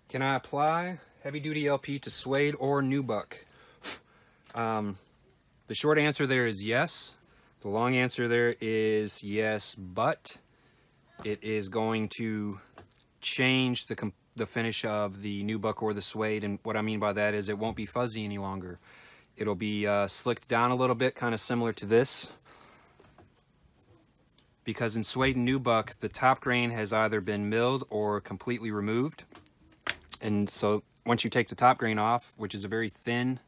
Can I apply heavy-duty LP to Suede or Nubuck? The short answer there is yes. The long answer there is yes, but it is going to change the finish of the Nubuck or the Suede, and what I mean by that is it won't be fuzzy any longer. It'll be slicked down a little bit, kind of similar to this. Because in Suede and Nubuck, the top grain has either been milled or completely removed. And so once you take the top grain off, which is a very thin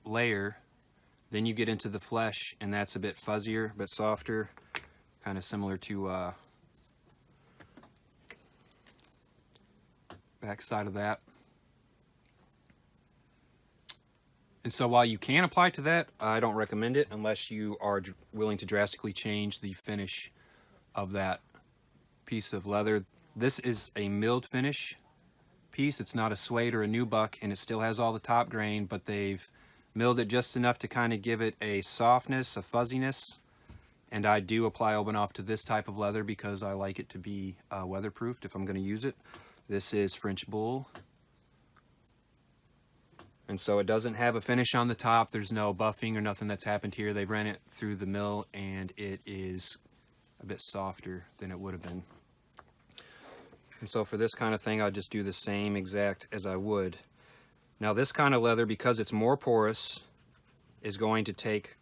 layer, then you get into the flesh, and that's a bit fuzzier, a bit softer, kind of similar to back side of that. And so while you can apply to that, I don't recommend it unless you are willing to drastically change the finish of that piece of leather. This is a milled finish piece. It's not a Suede or a Nubuck, and it still has all the top grain, but they've milled it just enough to kind of give it a softness, a fuzziness. And I do apply Oberknopf to this type of leather because I like it to be weatherproofed if I'm going to use it. This is French Bull. And so it doesn't have a finish on the top. There's no buffing or nothing that's happened here. They've ran it through the mill, and it is a bit softer than it would have been. And so for this kind of thing, I'll just do the same exact as I would. Now this kind of leather, because it's more porous, is going to take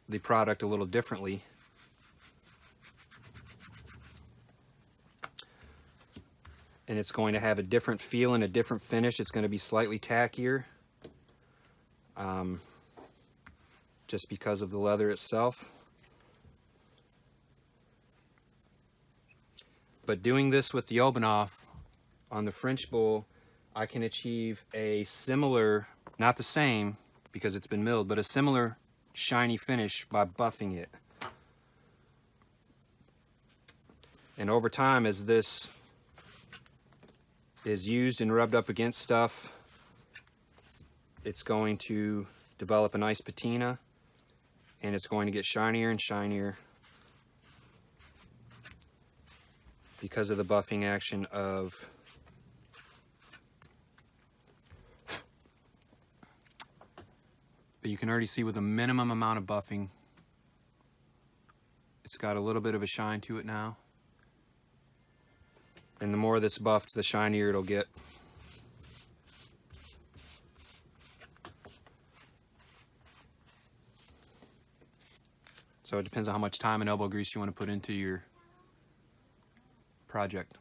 the product a little differently. And it's going to have a different feel and a different finish. It's going to be slightly tackier. Just because of the leather itself. But doing this with the Oberknopf on the French Bull, I can achieve a similar, not the same because it's been milled, but a similar shiny finish by buffing it. And over time, as this is used and rubbed up against stuff, it's going to develop a nice patina, and it's going to get shinier and shinier because of the buffing action of but you can already see with a minimum amount of buffing, it's got a little bit of a shine to it now. And the more that's buffed, the shinier it'll get. So it depends on how much time and elbow grease you want to put into your project.